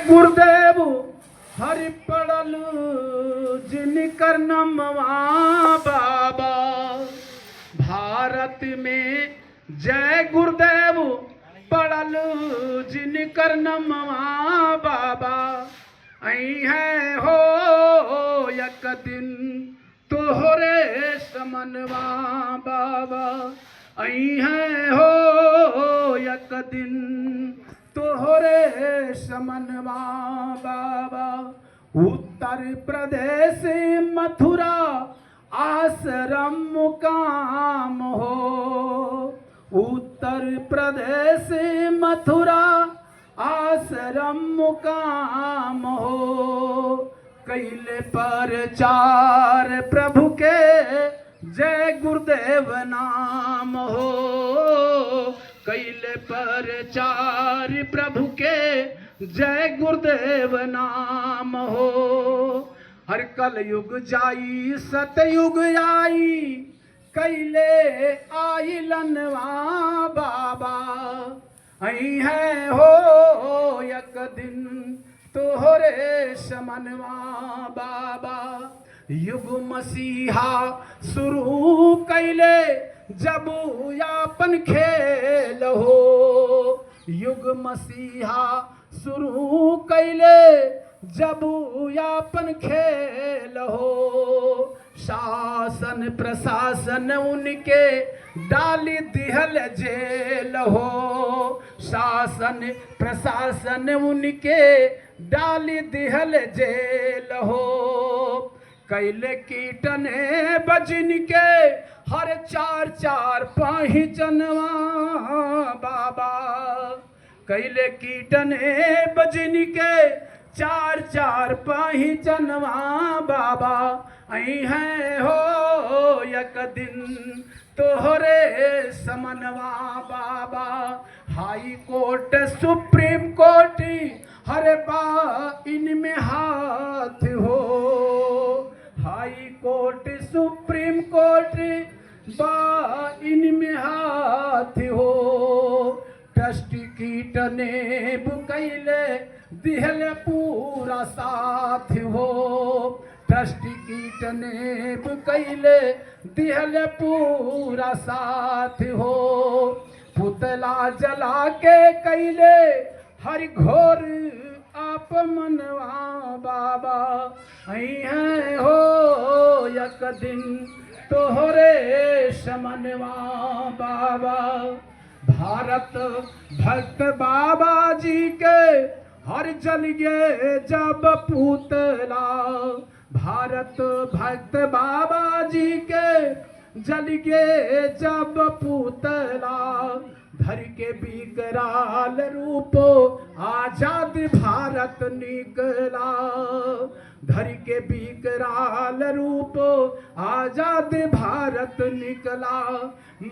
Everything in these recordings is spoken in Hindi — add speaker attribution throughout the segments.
Speaker 1: गुरुदेव हरि पड़ल जिनकर नमवा बाबा। भारत में जय गुरुदेव पड़ल जिनकर नमवा बाबा। आई है हो एक दिन तोहरे समनवा बाबा। आई है हो एक दिन तोहरे समनवा बाबा। उत्तर प्रदेश मथुरा आश्रम मुकाम हो। उत्तर प्रदेश मथुरा आश्रम मुकाम हो। कैले प्रचार प्रभु के जय गुरुदेव नाम हो। कैले प्रचार प्रभु के जय गुरुदेव नाम हो। हर कल युग जाई सतयुग आई कैले आई लनवा बाबा। आई है हो एक दिन तोहरे समनवा बाबा। युग मसीहा शुरू कैले जब यापन खेल हो। युग मसीहा शुरू कैले जब यापन खेल हो। शासन प्रशासन उनके डाली दिहल जेल हो। शासन प्रशासन उनके डाली दिहल जेल हो। कैले कीटने बजन के हर चार चार पहचनवा बाबा। कैले कीटने बजन के चार चार पहचनवा बाबा। आई है हो एक दिन तोहरे समनवा बाबा। हाई कोर्ट सुप्रीम कोर्ट हर बा इनमें हाथ हो। हाई कोर्ट सुप्रीम कोर्ट बा इनमें हाथ हो। ट्रस्ट कीटने बुकैले दिहल पूरा साथ हो। ट्रस्ट कीटने बुकैले दिहल पूरा साथ हो। पुतला जला के कैले हर घोर आप मनवा बाबा। आई है हो एक दिन तोहरे समनवा बाबा। भारत भक्त बाबा जी के हर जल गे जब पुतला। भारत भक्त बाबा जी के जल गे जब पुतला। धर के विकराल रूप आजाद भारत निकला। धर के विकराल रूप आजाद भारत निकला।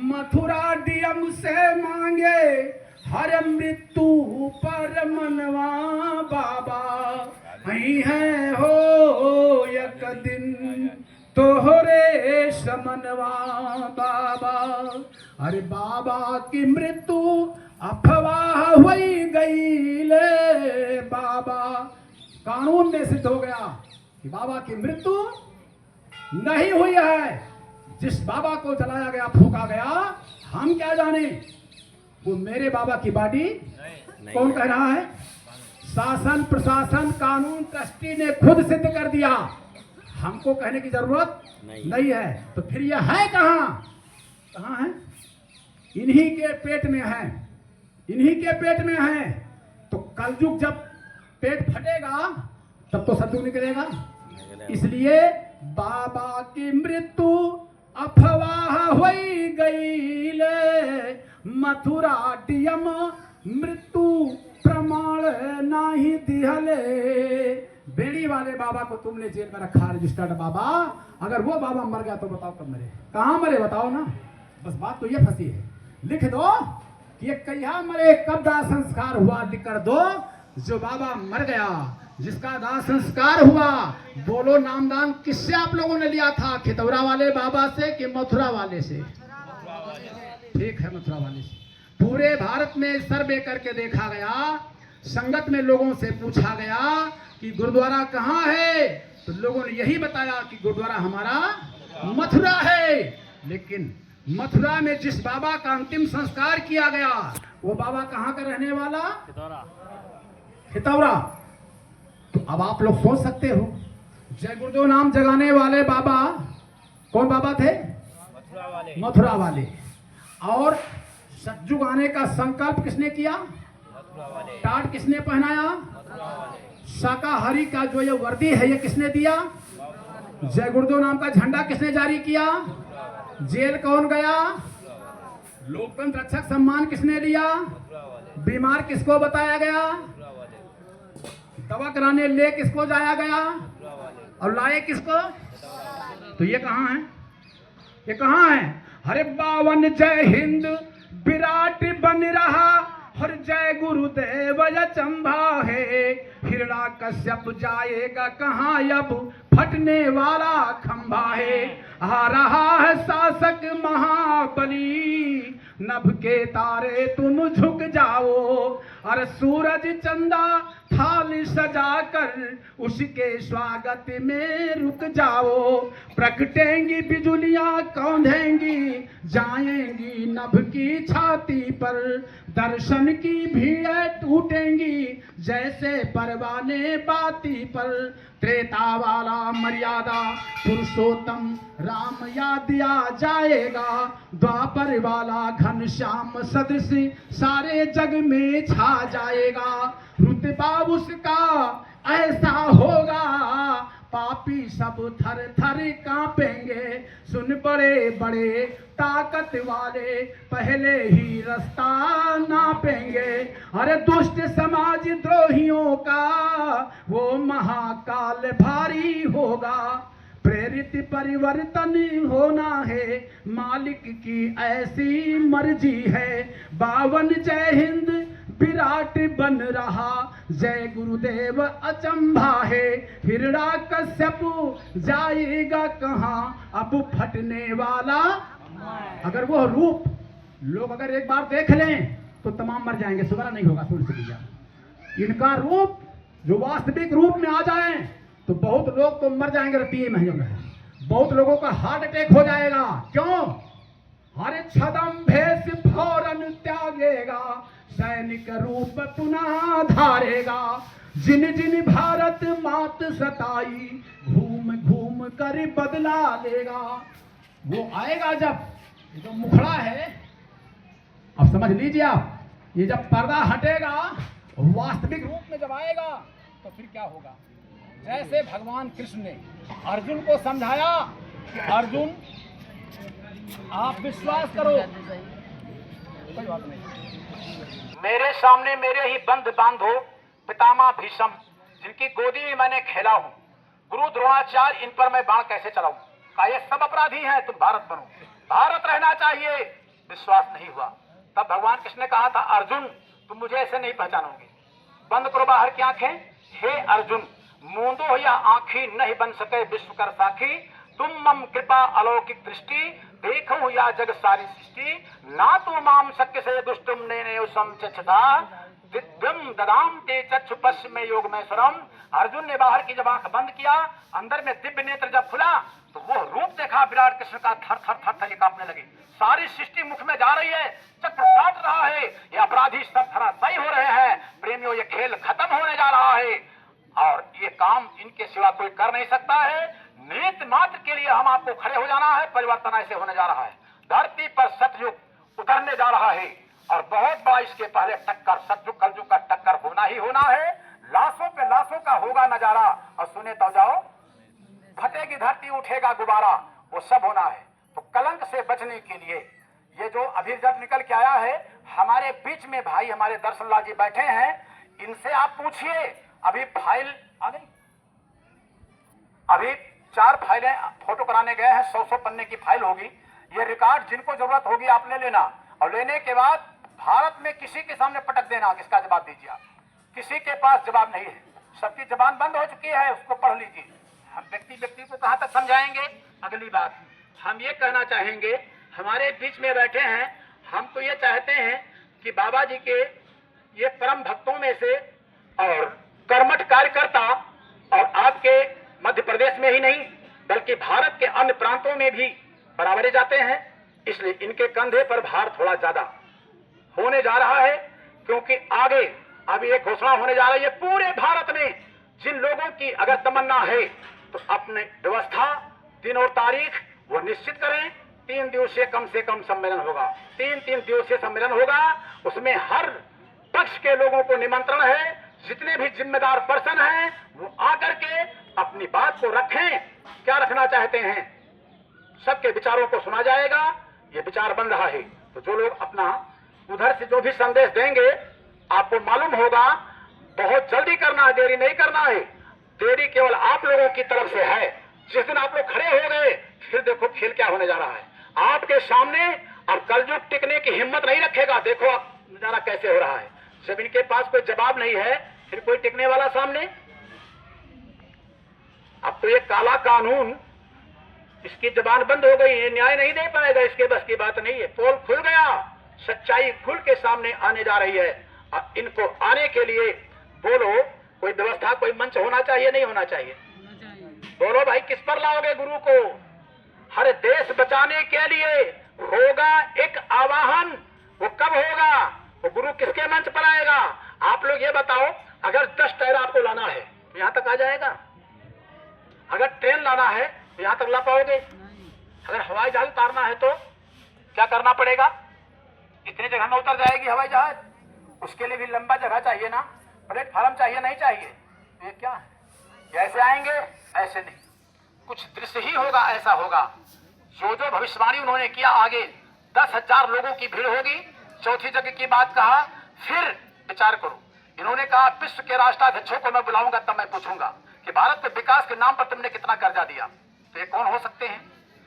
Speaker 1: मथुरा डीएम से मांगे हर मृत्यु पर मनवा बाबा। आई है हो एक दिन तोहरे समनवा बाबा। अरे बाबा की मृत्यु अफवाह हुई गई ले बाबा। कानून में सिद्ध हो गया कि बाबा की मृत्यु नहीं हुई है। जिस बाबा को जलाया गया फूका गया हम क्या जाने। वो मेरे बाबा की बॉडी कौन कह रहा है। शासन प्रशासन कानून ट्रस्टी ने खुद सिद्ध कर दिया। हमको कहने की जरूरत नहीं है। तो फिर यह है कहाँ है। इन्हीं के पेट में है। इन्हीं के पेट में है। तो कलयुग जब पेट फटेगा तब तो सत्युग निकलेगा। इसलिए बाबा की मृत्यु अफवाह हुई गई ले। मथुरा डीएम मृत्यु प्रमाण नहीं दिहले। बेड़ी वाले बाबा को तुमने जेल में रखा रजिस्टर्ड बाबा। अगर वो बाबा मर गया तो बताओ कब मरे। कहाँ मरे बताओ ना। बस बात तो ये फंसी है। लिख दो कि ये कहिया मरे कब दाह संस्कार हुआ लिख कर दो। जो बाबा मर गया जिसका दाह संस्कार हुआ बोलो नामदान किससे आप लोगों ने लिया था। खितौरा वाले बाबा से कि मथुरा वाले से। ठीक है मथुरा वाले से। पूरे भारत में सर्वे करके देखा गया संगत में लोगों से पूछा गया कि गुरुद्वारा कहाँ है, तो लोगों ने यही बताया कि गुरुद्वारा हमारा मथुरा है। लेकिन मथुरा में जिस बाबा का अंतिम संस्कार किया गया वो बाबा कहाँ का रहने वाला? खितौरा। तो अब आप लोग सोच सकते हो, जय गुरुदेव नाम जगाने वाले बाबा कौन बाबा थे? मथुरा वाले। और सतयुग आने का संकल्प किसने किया? टाट किसने पहनाया? शाकाहारी का जो ये वर्दी है ये किसने दिया? जय गुरुदेव नाम का झंडा किसने जारी किया? जेल कौन गया? लोकतंत्र रक्षक सम्मान किसने लिया? बीमार किसको बताया गया? दवा कराने ले किसको जाया गया? और लाए किसको? तो ये कहाँ है? ये कहाँ है? हरे बावन जय हिंद विराट बन रहा, हर जय गुरुदेव अचंभा है। हिरण्याकश्यप जाएगा कहाँ, अब फटने वाला खंभा है। आ रहा है शासक महाबली, नभ के तारे तुम झुक जाओ। और सूरज चंदा थाल सजा कर उसके स्वागत में रुक जाओ। प्रकटेंगी बिजुलियां कौंधेंगी, जाएंगी नभ की छाती पर। दर्शन की भीड़ टूटेंगी जैसे परवाने बाती पर। त्रेता वाला मर्यादा पुरुषोत्तम राम याद आ जाएगा। द्वापर वाला घनश्याम सदृश सारे जग में छा जाएगा। रुतबा उसका ऐसा होगा, पापी सब थर थर कांपेंगे। सुन बड़े बड़े ताकत वाले पहले ही रास्ता नापेंगे। अरे दुष्ट समाज द्रोहियों का वो महाकाल भारी होगा। प्रेरित परिवर्तन होना है, मालिक की ऐसी मर्जी है। बावन जय हिंद विराट बन रहा, जय गुरुदेव अचंभा है। हिरण्याकश्यप जाएगा कहाँ, अब फटने वाला। अगर वो रूप लोग अगर एक बार देख लें तो तमाम मर जाएंगे, सुबह नहीं होगा। सुन लीजिए, इनका रूप जो वास्तविक रूप में आ जाए तो बहुत लोग तो मर जाएंगे 3 महीनों में। बहुत लोगों का हार्ट अटैक हो जाएगा। क्यों? हरे छदम भेष फौरन त्यागेगा, सैनिक रूप पुनः धारेगा। जिन जिन भारत मात सताई, घूम घूम कर बदला लेगा। वो आएगा जब ये जो मुखड़ा है, अब समझ लीजिए आप, ये जब पर्दा हटेगा वास्तविक रूप में जब आएगा तो फिर क्या होगा? जैसे भगवान कृष्ण ने अर्जुन को समझाया कि अर्जुन आप विश्वास करो, कोई बात नहीं, मेरे सामने मेरे ही बंद बांधो। पितामह भीष्म जिनकी गोदी में मैंने खेला हूं, गुरु द्रोणाचार्य, इन पर मैं बाण कैसे चलाऊं? का ये सब अपराधी हैं, तुम भारत बनो, भारत रहना चाहिए। विश्वास नहीं हुआ। तब भगवान कृष्ण ने कहा था, अर्जुन तुम मुझे ऐसे नहीं पहचानोगे, बंद करो बाहर की आंखें। हे अर्जुन, मूंदो या आंखी नहीं बन सके विश्व कर साखी। तुम मम कृपा अलौकिक दृष्टि, देखो या जग सारी सृष्टि। ना तो माम शक्य से दुष्टुम ने समचक्षता, दिव्यम ददाम ते चक्षु पश्चिम में योग में स्वरम। अर्जुन ने बाहर की जब आंख बंद किया, अंदर में दिव्य नेत्र जब खुला तो वो रूप देखा विराट कृष्ण का। थर थर थर थर कांपने लगे। सारी सृष्टि मुख में जा रही है, चक्र काट रहा है, ये अपराधी सब धराशायी हो रहे हैं। प्रेमियों, ये खेल खत्म होने जा रहा है और ये काम इनके सिवा कोई कर नहीं सकता है। निमित्त मात्र के लिए हम आपको खड़े हो जाना है। परिवर्तन ऐसे होने जा रहा है, धरती पर सतयुग उतरने जा रहा है और बहुत बड़ा इसके पहले टक्कर, सतयुग कलयुग का टक्कर होना ही होना है। लाशों पे लाशों का होगा नजारा, और सुने तो जाओ, फटेगी धरती उठेगा गुब्बारा, वो सब होना है। तो कलंक से बचने के लिए ये जो अभी रिजल्ट निकल के आया है, हमारे बीच में भाई हमारे दर्शन लाल जी बैठे हैं, इनसे आप पूछिए। अभी फाइल आ गई, अभी 4 फाइलें फोटो कराने गए हैं, 100 पन्ने की फाइल होगी। ये रिकॉर्ड जिनको जरूरत होगी आप ले लेना, और लेने के बाद भारत में किसी के सामने पटक देना, इसका जवाब दीजिए आप। किसी के पास जवाब नहीं है, सबकी जबान बंद हो चुकी है, उसको पढ़ लीजिए। हम व्यक्ति व्यक्ति को कहां तक समझाएंगे? अगली बात हम ये कहना चाहेंगे, हमारे बीच में बैठे हैं, हम तो ये चाहते हैं कि बाबा जी के ये परम भक्तों में से
Speaker 2: और कर्मठ कार्यकर्ता और आपके मध्य प्रदेश में ही नहीं बल्कि भारत के अन्य प्रांतों में भी बराबरे जाते हैं। इसलिए इनके कंधे पर भार थोड़ा ज्यादा होने जा रहा है, क्योंकि आगे अभी एक घोषणा होने जा रही है पूरे भारत में। जिन लोगों की अगर तमन्ना है तो अपने व्यवस्था, दिन और तारीख वो निश्चित करें। 3 दिवसीय कम से कम सम्मेलन होगा, 3 दिवसीय सम्मेलन होगा। उसमें हर पक्ष के लोगों को निमंत्रण है। जितने भी जिम्मेदार पर्सन हैं वो आकर के अपनी बात को रखें, क्या रखना चाहते हैं, सबके विचारों को सुना जाएगा। ये विचार बन रहा है, तो जो लोग अपना उधर से जो भी संदेश देंगे आपको मालूम होगा बहुत जल्दी करना है, देरी नहीं करना है। देरी केवल आप लोगों की तरफ से है। जिस दिन आप लोग खड़े हो गए फिर देखो खेल क्या होने जा रहा है आपके सामने। अब कलयुग टिकने की हिम्मत नहीं रखेगा। देखो अब नजारा कैसे हो रहा है। जब इनके पास कोई जवाब नहीं है फिर कोई टिकने वाला सामने। अब तो ये काला कानून, इसकी जबान बंद हो गई, ये न्याय नहीं दे पाएगा, इसके बस की बात नहीं है। पोल खुल गया, सच्चाई खुल के सामने आने जा रही है। अब इनको आने के लिए बोलो कोई व्यवस्था, कोई मंच होना चाहिए, नहीं होना चाहिए? बोलो भाई, किस पर लाओगे गुरु को? हर देश बचाने के लिए होगा एक आवाहन। वो कब होगा? वो गुरु किसके मंच पर आएगा? आप लोग ये बताओ, अगर 10 टायर आपको लाना है तो यहां तक आ जाएगा? अगर ट्रेन लाना है तो यहां तक ला पाओगे? अगर हवाई जहाज उतारना है तो क्या करना पड़ेगा? इतनी जगह में उतर जाएगी हवाई जहाज? उसके लिए भी लंबा जगह चाहिए ना, प्लेटफार्म चाहिए, नहीं चाहिए? ये क्या है? ऐसे आएंगे? ऐसे नहीं, कुछ दृश्य ही होगा, ऐसा होगा। जो जो भविष्यवाणी उन्होंने किया, आगे 10,000 लोगों की भीड़ होगी। चौथी जगह की बात कहा, फिर विचार करो। इन्होंने कहा विश्व के राष्ट्राध्यक्षों को मैं बुलाऊंगा, तब मैं पूछूंगा कि भारत के विकास के नाम पर तुमने कितना कर्जा दिया। तो ये कौन हो सकते हैं?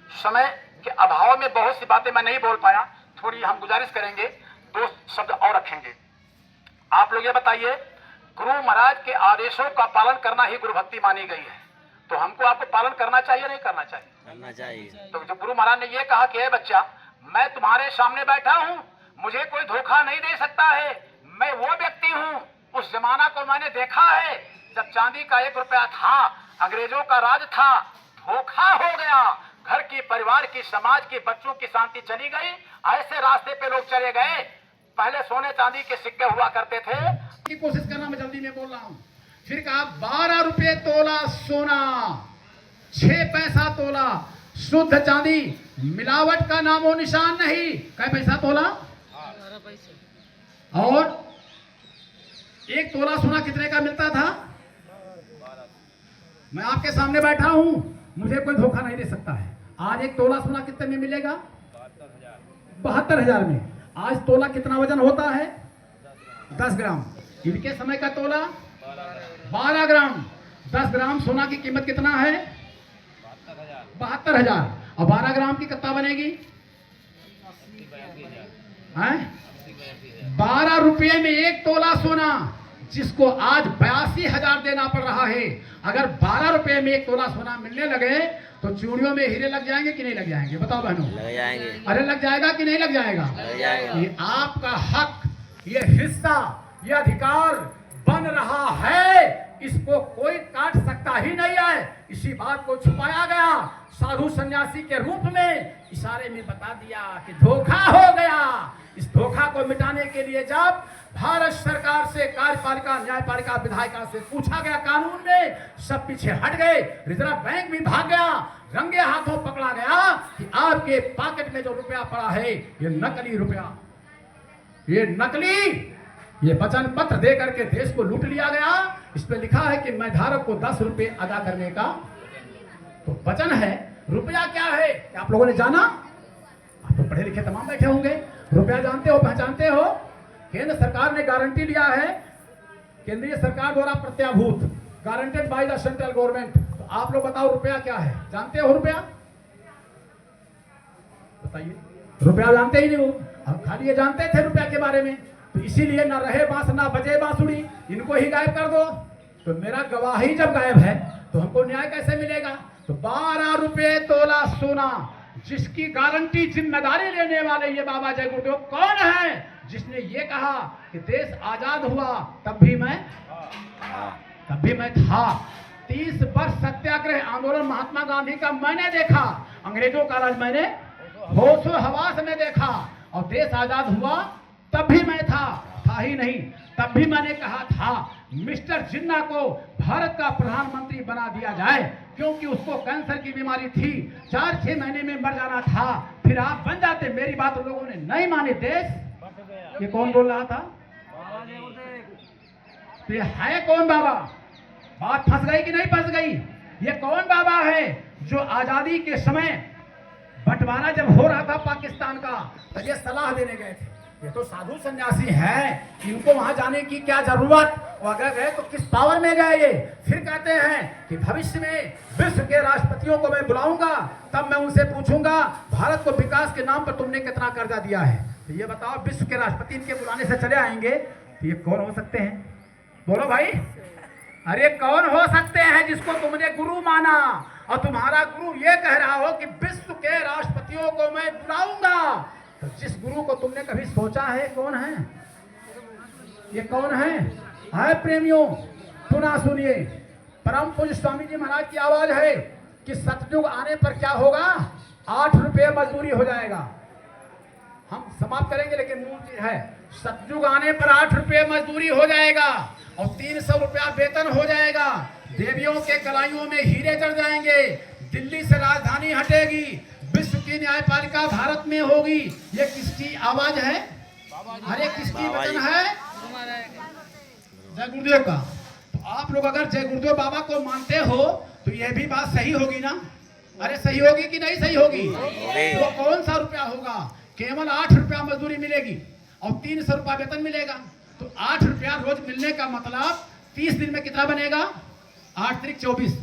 Speaker 2: समय के अभाव में बहुत सी बातें मैं नहीं बोल पाया, थोड़ी हम गुजारिश करेंगे, 2 शब्द और रखेंगे। आप लोग ये बताइए, गुरु महाराज के आदेशों का पालन करना ही गुरु भक्ति मानी गई है, तो हमको आपको पालन करना चाहिए, नहीं करना चाहिए?
Speaker 3: करना चाहिए।
Speaker 2: तो जो गुरु महाराज ने ये कहा कि हे बच्चा, मैं तुम्हारे सामने बैठा हूँ, मुझे कोई धोखा नहीं दे सकता है। मैं वो व्यक्ति हूँ, उस जमाना को मैंने देखा है जब चांदी का 1 रुपया था, अंग्रेजों का राज था, धोखा हो गया, घर की, परिवार की, समाज की, बच्चों की शांति चली गई, ऐसे रास्ते पे लोग चले गए। पहले सोने चांदी के सिक्के हुआ करते थे।
Speaker 1: की कोशिश करना, मैं जल्दी में बोल रहा हूँ। फिर कहा 12 रुपए तोला सोना, 6 पैसा तोला शुद्ध चांदी, मिलावट का नामो निशान नहीं। कै पैसा तोला? 12 पैसे। और 1 तोला सोना कितने का मिलता था? मैं आपके सामने बैठा हूं, मुझे कोई धोखा नहीं दे सकता है। आज 1 तोला सोना कितने में मिलेगा? 72,000 में। आज तोला कितना वजन होता है? 10 ग्राम। इनके समय का तोला 12 ग्राम। 10 ग्राम सोना की कीमत कितना है? 72,000। और 12 ग्राम की कितना बनेगी? 12 रुपये में 1 तोला सोना, जिसको आज 82,000 देना पड़ रहा है। अगर 12 रुपये में 1 तोला सोना मिलने लगे तो चूड़ियों में हीरे लग जाएंगे कि नहीं लग जाएंगे? बताओ बहनों।
Speaker 3: लग जाएंगे।
Speaker 1: अरे लग जाएगा कि नहीं लग जाएगा?
Speaker 3: लग जाएगा।
Speaker 1: ये आपका हक, ये हिस्सा, ये अधिकार बन रहा है, इसको कोई काट सकता ही नहीं है। इसी बात को छुपाया गया साधु सन्यासी के रूप में, इशारे में बता दिया कि धोखा हो गया। इस धोखा को मिटाने के लिए जब भारत सरकार से, कार्यपालिका, न्यायपालिका, विधायिका से पूछा गया कानून में, सब पीछे हट गए। रिजर्व बैंक भी भाग गया, रंगे हाथों पकड़ा गया कि आपके पॉकेट में जो रुपया पड़ा है ये नकली रुपया, ये नकली, ये वचन पत्र दे करके देश को लूट लिया गया। इस पे लिखा है कि मैं धारक को 10 रुपए अदा करने का तो वचन है। रुपया क्या है क्या आप लोगों ने जाना? आप तो पढ़े लिखे तमाम बैठे होंगे, रुपया जानते हो, पहचानते हो। केंद्र सरकार ने गारंटी लिया है, केंद्रीय सरकार द्वारा प्रत्याभूत, guaranteed by the central government. तो आप लोग बताओ रुपया क्या है? जानते हो रुपया? बताइए। रुपया जानते ही नहीं हो, हम खाली ये जानते थे रुपया के बारे में। तो इसीलिए ना रहे बांस ना बजे बांसुरी, इनको ही गायब कर दो। तो मेरा गवाही जब गायब है तो हमको न्याय कैसे मिलेगा? तो 12 रुपये तोला सोना, जिसकी गारंटी जिम्मेदारी लेने वाले ये बाबा जय गुरुदेव कौन है, जिसने ये कहा कि देश आजाद हुआ तब भी मैं था। 30 वर्ष सत्याग्रह आंदोलन महात्मा गांधी का मैंने देखा, अंग्रेजों का राज मैंने होशो हवास में देखा, और देश आजाद हुआ तब भी मैं था ही नहीं, तब भी मैंने कहा था मिस्टर जिन्ना को भारत का प्रधानमंत्री बना दिया जाए, क्योंकि उसको कैंसर की बीमारी थी, 4-6 महीने में मर जाना था, फिर आप बन जाते। मेरी बात लोगों ने नहीं मानी। देश ये कौन बोल रहा था? तो ये है कौन बाबा? बात फंस गई कि नहीं फंस गई? ये कौन बाबा है जो आजादी के समय बंटवारा जब हो रहा था पाकिस्तान का, तो ये सलाह देने गए थे? ये तो साधु सन्यासी है, इनको वहां जाने की क्या जरूरत, और अगर गए तो किस पावर में गए ये? फिर कहते हैं कि भविष्य में विश्व के राष्ट्रपतियों को मैं बुलाऊंगा, तब मैं उनसे पूछूंगा भारत को विकास के नाम पर तुमने कितना कर्जा दिया है। तो ये बताओ, विश्व के राष्ट्रपति इनके बुलाने से चले आएंगे, तो ये कौन हो सकते हैं? बोलो भाई, अरे कौन हो सकते हैं जिसको तुमने गुरु माना, और तुम्हारा गुरु ये कह रहा हो कि विश्व के राष्ट्रपतियों को मैं बुलाऊंगा? तो जिस गुरु को तुमने कभी सोचा है कौन है? ये कौन है प्रेमियों, सुना सुनिए, परम पूज्य स्वामी जी महाराज की आवाज है कि सतयुग आने पर क्या होगा? 8 रुपये मजदूरी हो जाएगा। हम समाप्त करेंगे, लेकिन मूल चीज है, सतयुग आने पर 8 रुपये मजदूरी हो जाएगा और 300 रुपया वेतन हो जाएगा। देवियों के कलाइयों में हीरे चढ़ जाएंगे, दिल्ली से राजधानी हटेगी, विश्व की न्यायपालिका भारत में होगी। ये किसकी आवाज है? अरे किसकी वचन है? जय गुरुदेव का। तो आप लोग अगर जय गुरुदेव बाबा को मानते हो तो यह भी बात सही होगी ना? अरे सही होगी कि नहीं सही होगी? वो कौन सा रुपया होगा? केवल 8 रुपया मजदूरी मिलेगी और 300 रुपया वेतन मिलेगा। तो 8 रुपया रोज मिलने का मतलब 30 दिन में कितना बनेगा? 8 त्रिक 24,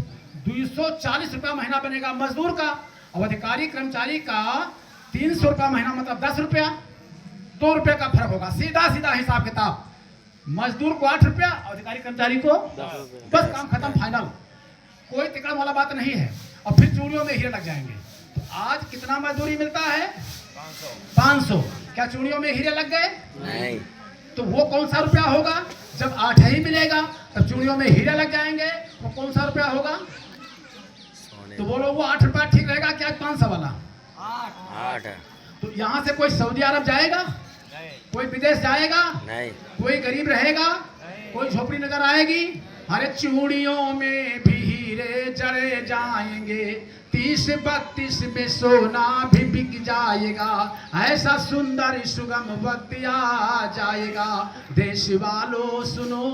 Speaker 1: 240 रुपया महीना बनेगा मजदूर का, और अधिकारी कर्मचारी का 300 रुपया महीना, मतलब 10 रुपया, 2 रुपये का फर्क होगा। सीधा सीधा हिसाब किताब, मजदूर को 8 रुपया, अधिकारी कर्मचारी को 10, बस काम खत्म, फाइनल, कोई तिकड़म वाला बात नहीं है। और फिर चूड़ियों में हीरे लग जाएंगे। तो आज कितना मजदूरी मिलता है? 500। क्या चूड़ियों में हीरे लग गए? नहीं। तो वो कौन सा रुपया होगा? जब 8 ही मिलेगा तब चूड़ियों में हीरे लग जाएंगे, वो कौन सा रुपया होगा? तो बोलो वो 8 रुपया ठीक रहेगा क्या 500 वाला? 8। तो यहाँ से कोई सऊदी अरब जाएगा? नहीं। कोई विदेश जाएगा? नहीं। कोई गरीब रहेगा? नहीं। कोई झोपड़ी नजर आएगी? अरे चूड़ियों में भी हीरे जड़े जाएंगे, 30-32 में सोना भी बिक जाएगा, ऐसा सुंदर सुगम वक्त आ जाएगा। देश वालों सुनो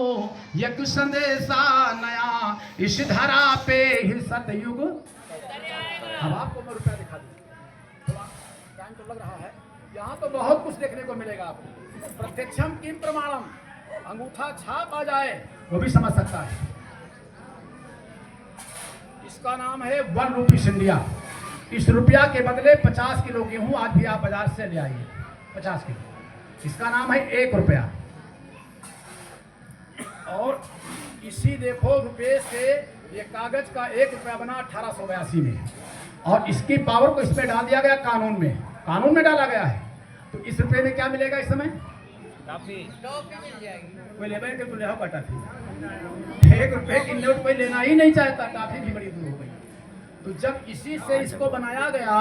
Speaker 1: एक संदेशा नया, इस धरा पे ही सतयुग। अब आपको मैं रुपया दिखा दूं, टाइम तो लग रहा है, यहाँ तो बहुत कुछ देखने को मिलेगा आपको। प्रत्यक्षम किम प्रमाणम, अंगूठा छाप आ जाए वो भी समझ सकता है। इसका नाम है 1 रुपी इंडिया। इस रुपया के बदले 50 किलो गेहूं आज भी आप बाजार से ले आइए, 50 किलो। इसका नाम है 1 रुपया। और इसी देखो रुपये से ये कागज का 1 रुपया बना 1882 में, और इसकी पावर को इसमें डाल दिया गया कानून में डाला गया है। तो इस रुपये में क्या मिलेगा इस समय? टॉफी मिल जाएगी। कोई लेबर के तो ले आओ टॉफी, 1 रुपये की नोट कोई लेना ही नहीं चाहता, टॉफी भी बड़ी दूर हो गई। तो जब इसी से इसको बनाया गया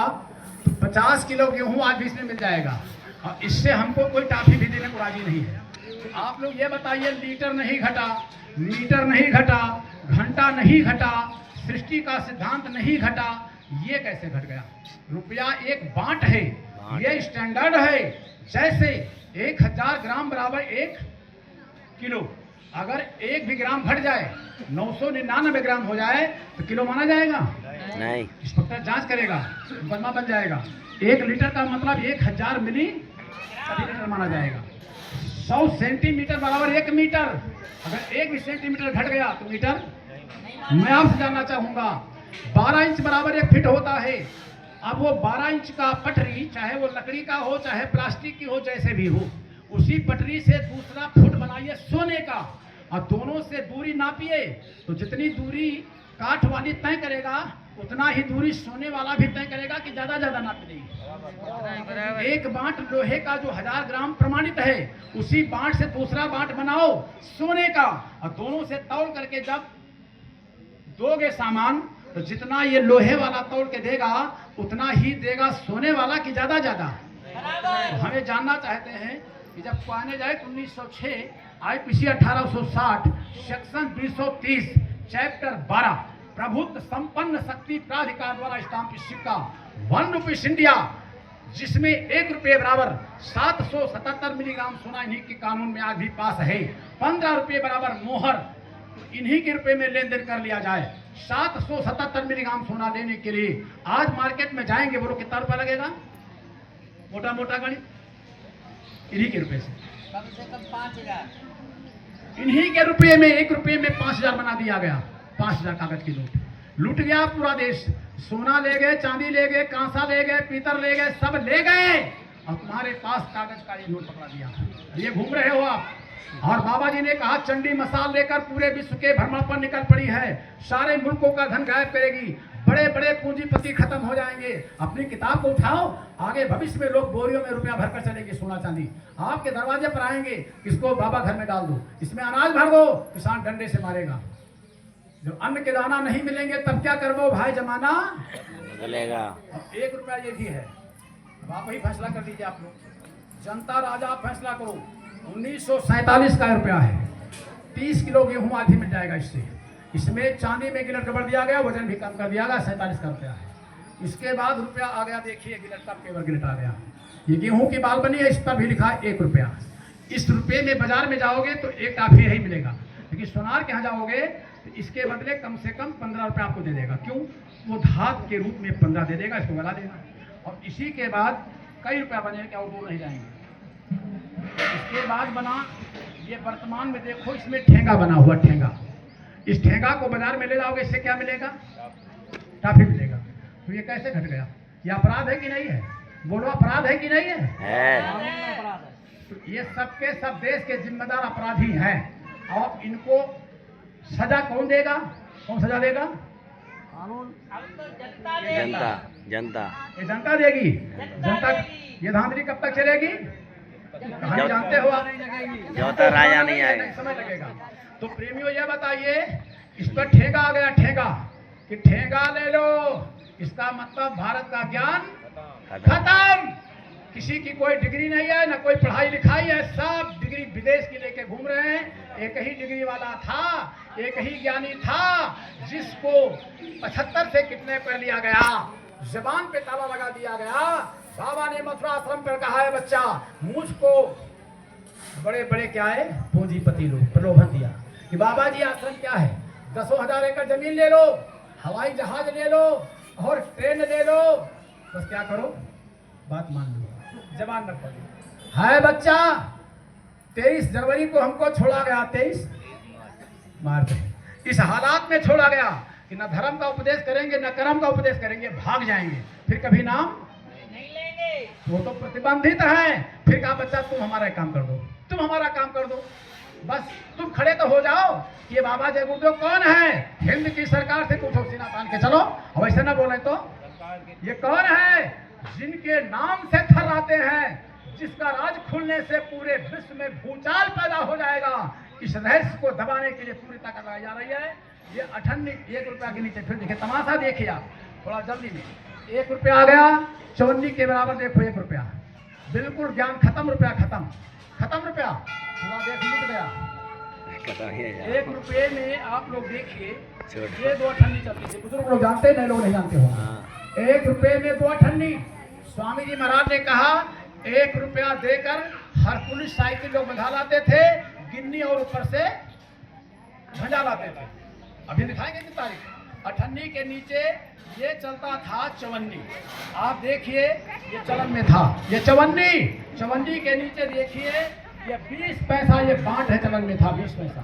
Speaker 1: तो 50 किलो गेहूं आज भी इसमें मिल जाएगा, और इससे हमको कोई टॉफी भी देने को राजी नहीं है। तो आप लोग ये बताइए, लीटर नहीं घटा, मीटर नहीं घटा, घंटा नहीं घटा, सृष्टि का सिद्धांत नहीं घटा, ये कैसे घट गया? रुपया एक बांट है, ये स्टैंडर्ड है। जैसे 1000 ग्राम बराबर 1 किलो, अगर 1 भी ग्राम घट जाए 999 ग्राम हो जाए तो किलो माना जाएगा? नहीं। इंस्पेक्टर जांच करेगा, मुकदमा बन जाएगा। 1 लीटर का मतलब 1000 मिली प्रति लीटर माना जाएगा। 100 सेंटीमीटर बराबर 1 मीटर, अगर 1 भी सेंटीमीटर घट गया तो मीटर। मैं आपसे जानना चाहूंगा, 12 इंच बराबर 1 फीट होता है। अब वो 12 इंच का पटरी, चाहे वो लकड़ी का हो चाहे प्लास्टिक की हो, जैसे भी हो, उसी पटरी से दूसरा फुट बनाइए सोने का, और दोनों से दूरी नापिए, तो जितनी दूरी काठ वाली तय करेगा उतना ही दूरी सोने वाला भी तय करेगा कि ज्यादा ज्यादा नाप देगी। एक बांट लोहे का जो 1000 ग्राम प्रमाणित है, उसी बांट से दूसरा बांट बनाओ सोने का, और दोनों से तौल करके जब दोगे सामान, तो जितना ये लोहे वाला तौल के देगा उतना ही देगा सोने वाला की ज्यादा ज्यादा। तो हमें जानना चाहते हैं कि जब क्वानेज एक्ट 1906, IPC 1860, सेक्शन 230, चैप्टर 12, प्रभुत्व संपन्न शक्ति प्राधिकार द्वारा स्टाम्प सिक्का 1 रुपीस इंडिया, जिसमें 1 रुपये बराबर 777 मिलीग्राम सोना इन्हीं के कानून में आज भी पास है। 15 रुपये बराबर मोहर, तो इन्हीं के रुपये में लेन देन कर लिया जाए। 777 मिलीग्राम सोना लेने के लिए आज मार्केट में जाएंगे, बोलो कितना रुपया लगेगा? मोटा मोटा गणित, इन्हीं के रुपये से
Speaker 3: कम 5,000।
Speaker 1: इन्हीं के रुपये में 1 रुपये में 5,000 बना दिया गया। 5,000 कागज की नोट लूट गया पूरा देश। सोना ले गए, चांदी ले गए, कांसा ले गए, पीतल ले गए, सब ले गए, और तुम्हारे पास कागज का ये नोट पकड़ा दिया। ये घूम रहे हो आप। और बाबा जी ने कहा चंडी मसाल लेकर पूरे विश्व के भ्रमण पर निकल पड़ी है, सारे मुल्कों का धन गायब करेगी, बड़े बड़े पूंजीपति खत्म हो जाएंगे। अपनी किताब को उठाओ, आगे भविष्य में लोग बोरियों में रुपया भरकर चलेंगे, सोना चांदी आपके दरवाजे पर आएंगे। इसको बाबा घर में डाल दो, इसमें अनाज भर दो, किसान डंडे से मारेगा। जब अन्न के दाना नहीं मिलेंगे तब क्या कर दो भाई, जमाना
Speaker 3: बदलेगा।
Speaker 1: अब 1 रुपया ये भी है। अब आप ही फैसला कर लीजिए, आप लोग जनता राजा, आप फैसला करो। 1947 का रुपया है। 30 किलो गेहूं आधी मिल जाएगा इससे। इसमें चांदी में गिलट गबड़ दिया गया, वजन भी कम कर दिया गया, 47 का रुपया है। इसके बाद रुपया आ गया, देखिए गिलट का पेवर गिलट आ गया। ये गेहूं की बाल बनी है, इस पर भी लिखा है 1 रुपया। इस रुपये में बाजार में जाओगे तो एक टाफी ही मिलेगा, लेकिन सोनार के यहाँ जाओगे तो इसके बदले कम से कम 15 रुपये आपको दे देगा। क्यों? वो धात के रूप में 15 दे देगा, इसको गला देगा। और इसी के बाद कई रुपया बने, क्या वो दूर नहीं जाएंगे। इसके बाद बना ये वर्तमान में देखो, इसमें ठेंगा बना हुआ, ठेंगा। इस ठेंगा को बाजार में ले जाओगे, इससे क्या मिलेगा? टाफी मिलेगा। तो ये कैसे घट गया? ये अपराध है कि नहीं है? बोलो, अपराध है कि नहीं है? तो ये सबके सब देश के जिम्मेदार अपराधी हैं, और इनको सजा कौन देगा? कौन सजा देगा?
Speaker 3: जनता। जनता
Speaker 1: ये जनता देगी। जनता ये धांधली कब तक चलेगी? कहानी जानते हो आप?
Speaker 3: जब तक राजा नहीं आएगा,
Speaker 1: समय लगेगा। तो प्रेमियों ये बताइए, इस पर ठेगा आ गया, ठेगा कि ठेगा ले लो, इसका मतलब भारत का ज्ञान खत्म। किसी की कोई डिग्री नहीं है, ना कोई पढ़ाई लिखाई है, सब डिग्री विदेश की लेके घूम रहे हैं। एक ही डिग्री वाला था, एक ही ज्ञानी था, जिसको 75 से कितने कर लिया गया, जबान पे ताला लगा दिया गया। बाबा ने मथुरा आश्रम पर कहा है, बच्चा मुझको बड़े बड़े क्या है पूंजीपति लोग प्रलोभन दिया कि बाबा जी आश्रम क्या है, 10,000 एकड़ जमीन ले लो, हवाई जहाज ले लो, और ट्रेन ले लो, बस क्या करो, बात मान लो, जबान न खोलो। है बच्चा, 23 जनवरी को हमको छोड़ा गया, 23 मार्च इस हालात में छोड़ा गया कि न धर्म का उपदेश करेंगे, न कर्म का उपदेश करेंगे, भाग जाएंगे, फिर कभी नाम नहीं लेंगे। वो तो प्रतिबंधित है। फिर कहा, बच्चा तुम हमारा काम कर दो, तुम हमारा काम कर दो, बस तुम खड़े तो हो जाओ। ये बाबा जय गुरुदेव कौन है? हिंद की सरकार से पूछो, सीना तान के चलो। और वैसे ना बोले तो ये कौन है? जिनके नाम से थर्राते हैं, जिसका राज खुलने से पूरे विश्व में भूचाल पैदा हो जाएगा। इस रहस्य को दबाने के लिए पूरी ताकत लगाई जा रही है। ये 1 रुपया के नीचे, फिर देखिए तमाशा, देखिए आप थोड़ा जल्दी में। 1 रुपया आ गया, 54 के बराबर देखो 1 रुपया, बिल्कुल ज्ञान खत्म, रुपया खत्म, खत्म रुपया, पूरा देश लूट गया। 1 रुपये में आप लोग देखिए, ये 2 अठन्नी चलती थी, बुजुर्ग लोग जानते, नए लोग नहीं जानते हो। 1 रुपये में 2 अठन्नी। स्वामी जी महाराज ने कहा 1 रुपया देकर हर पुलिस साइकिल लोग बंधा लाते थे, गिन्नी और ऊपर से भजा लाते थे। अभी दिखाएंगे किस तारीख। अठन्नी के नीचे ये चलता था चवन्नी, आप देखिए ये चलन में था, ये चवन्नी। चवन्नी के नीचे देखिए ये 20 पैसा, ये बांट है, चलन में था 20 पैसा।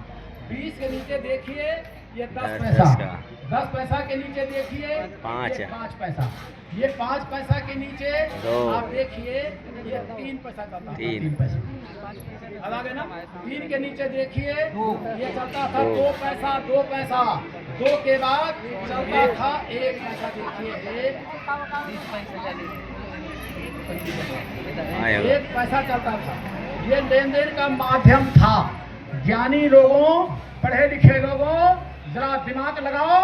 Speaker 1: 20 के नीचे देखिए ये 10 पैसा, 10 पैसा के नीचे देखिए 5 पैसा, ये 5 पैसा के नीचे आप देखिए ये 3 पैसा चलता था, 3 पैसा अलग है ना। 3 के नीचे देखिए ये चलता था 2 पैसा, 2 पैसा। 2 के बाद चलता था 1 पैसा। देखिए 1 पैसा चलता था। ये लेन देन का माध्यम था। ज्ञानी लोगों, पढ़े लिखे लोगों, जरा दिमाग लगाओ।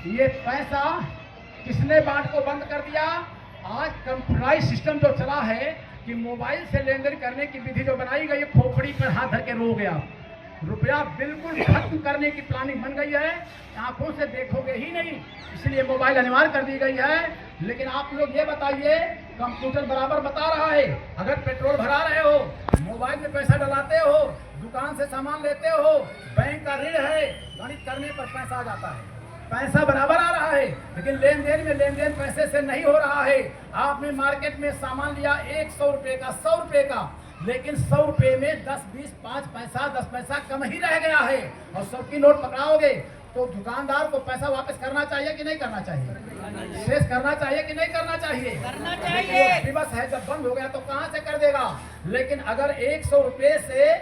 Speaker 1: ये पैसा किसने बाट को बंद कर दिया? आज कंप्यूटराइज सिस्टम जो चला है कि मोबाइल से लेन देन करने की विधि जो बनाई गई है, खोपड़ी पर हाथ धर के रो गया। रुपया बिल्कुल खत्म करने की प्लानिंग बन गई है, आंखों से देखोगे ही नहीं, इसलिए मोबाइल अनिवार्य कर दी गई है। लेकिन आप लोग ये बताइए, कंप्यूटर बराबर बता रहा है, अगर पेट्रोल भरा रहे हो, मोबाइल में पैसा डलाते हो, दुकान से सामान लेते हो, बैंक का ऋण है, गणित करने पर पैसा आ जाता है, पैसा बराबर आ रहा है। लेकिन लेन देन पैसे से नहीं हो रहा है। आपने मार्केट में सामान लिया 100 रुपये का, 100 रुपये का, लेकिन 100 रुपये में 10, 20, 5 पैसा, 10 पैसा कम ही रह गया है। और 100 की नोट पकड़ाओगे तो दुकानदार को पैसा वापस करना चाहिए कि नहीं करना चाहिए? शेष करना चाहिए कि नहीं करना चाहिए?
Speaker 4: करना चाहिए।
Speaker 1: दिवस है, जब बंद हो गया तो कहाँ से कर देगा? लेकिन अगर 100 रुपये से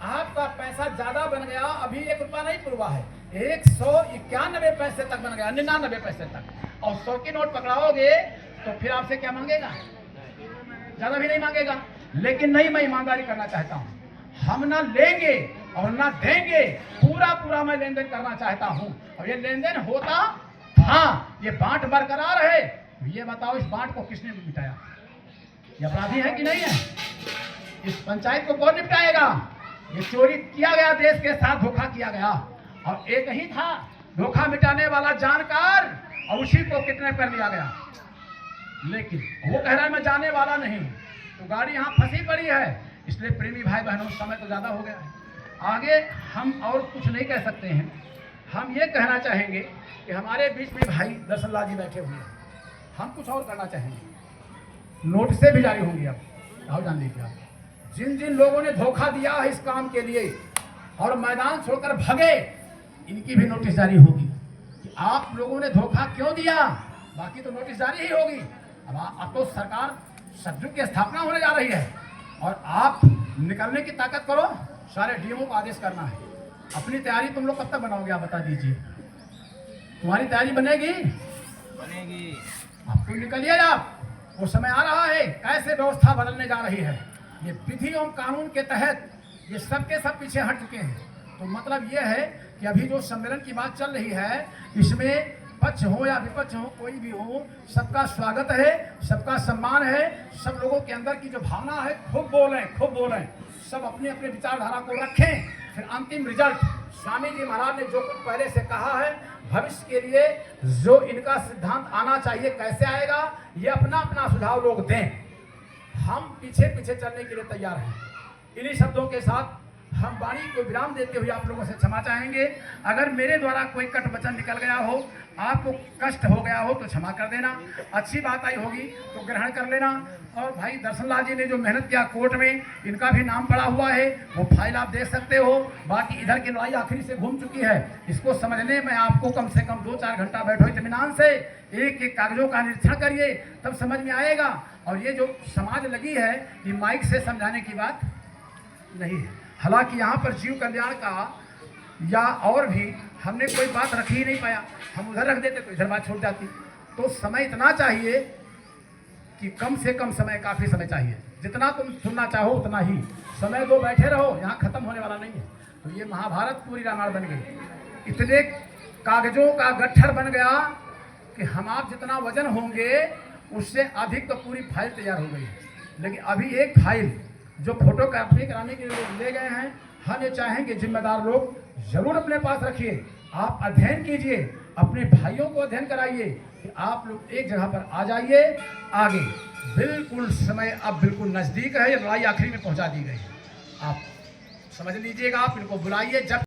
Speaker 1: आपका पैसा ज्यादा बन गया, अभी 1 रुपया नहीं पूरा है, 191 पैसे तक बन गया, 99 पैसे तक, और 100 की नोट पकड़ाओगे तो फिर आपसे क्या मांगेगा? ज्यादा भी नहीं मांगेगा। लेकिन नहीं, मैं ईमानदारी करना चाहता हूँ। हम ना लेंगे और ना देंगे, पूरा मैं लेन देन करना चाहता हूँ। और ये लेन देन होता था, ये बांट बरकरार है। ये बताओ, इस बांट को किसने मिटाया? ये अपराधी है कि नहीं है? इस पंचायत को कौन निपटाएगा? ये चोरी किया गया, देश के साथ धोखा किया गया, और एक ही था धोखा मिटाने वाला जानकार, और उसी को किडनैप कर लिया गया। लेकिन वो कह रहा है मैं जाने वाला नहीं, तो गाड़ी यहाँ फंसी पड़ी है। इसलिए प्रेमी भाई बहनों, समय तो ज्यादा हो गया है, आगे हम और कुछ नहीं कह सकते हैं। हम ये कहना चाहेंगे कि हमारे बीच में भाई दर्शन लाल जी बैठे हुए हैं, हम कुछ और करना चाहेंगे। नोटिसें भी जारी होंगी, अब आओ जान लीजिए। आप जिन जिन लोगों ने धोखा दिया है इस काम के लिए और मैदान छोड़कर भगे, इनकी भी नोटिस जारी होगी कि आप लोगों ने धोखा क्यों दिया। बाकी तो नोटिस जारी ही होगी। अब तो सरकार सदयुग की स्थापना होने जा रही है, और आप निकलने की ताकत करो। सारे डीएमओ को आदेश करना है। अपनी तैयारी तुम लोग कब तक बनाओगे, आप बता दीजिए। तुम्हारी तैयारी बनेगी? अब तुम निकलिए, आप वो समय आ रहा है। कैसे व्यवस्था बदलने जा रही है, ये विधि एवं कानून के तहत ये सब के सब पीछे हट चुके हैं। तो मतलब ये है कि अभी जो सम्मेलन की बात चल रही है, इसमें पक्ष हो या विपक्ष हो, कोई भी हो, सबका स्वागत है, सबका सम्मान है। सब लोगों के अंदर की जो भावना है, खूब बोलें, सब अपने अपने विचारधारा को रखें। फिर अंतिम रिजल्ट, स्वामी जी महाराज ने जो कुछ पहले से कहा है, भविष्य के लिए जो इनका सिद्धांत आना चाहिए, कैसे आएगा, ये अपना अपना सुझाव लोग दें। हम पीछे चलने के लिए तैयार हैं। इन्हीं शब्दों के साथ हम वाणी को विराम देते हुए आप लोगों से क्षमा चाहेंगे। अगर मेरे द्वारा कोई कट वचन निकल गया हो, आपको कष्ट हो गया हो, तो क्षमा कर देना। अच्छी बात आई होगी तो ग्रहण कर लेना। और भाई दर्शन लाल जी ने जो मेहनत किया कोर्ट में, इनका भी नाम पड़ा हुआ है, वो फाइल आप देख सकते हो। बाकी इधर की लड़ाई आखिरी से घूम चुकी है। इसको समझने में आपको कम से कम 2-4 घंटा बैठो इत्मीनान से, एक एक कागजों का निरीक्षण करिए, तब समझ में आएगा। और ये जो समाज लगी है, ये माइक से समझाने की बात नहीं है। हालांकि यहाँ पर जीव कल्याण का या और भी हमने कोई बात रख ही नहीं पाया। हम उधर रख देते तो इधर बात छूट जाती। तो समय इतना चाहिए कि कम से कम समय, काफ़ी समय चाहिए। जितना तुम सुनना चाहो उतना ही समय दो, बैठे रहो, यहाँ खत्म होने वाला नहीं है। तो ये महाभारत पूरी रामायण बन गई। इतने कागजों का गट्ठर बन गया कि हम आप जितना वजन होंगे उससे अधिक तो पूरी फाइल तैयार हो गई है। लेकिन अभी एक फाइल जो फोटोग्राफी कराने के लिए ले गए हैं, हम ये चाहेंगे जिम्मेदार लोग जरूर अपने पास रखिए। आप अध्ययन कीजिए, अपने भाइयों को अध्ययन कराइए कि आप लोग एक जगह पर आ जाइए। आगे बिल्कुल समय अब बिल्कुल नज़दीक है, ये लड़ाई आखिरी में पहुंचा दी गई है। आप समझ लीजिएगा, आप इनको बुलाइए। जब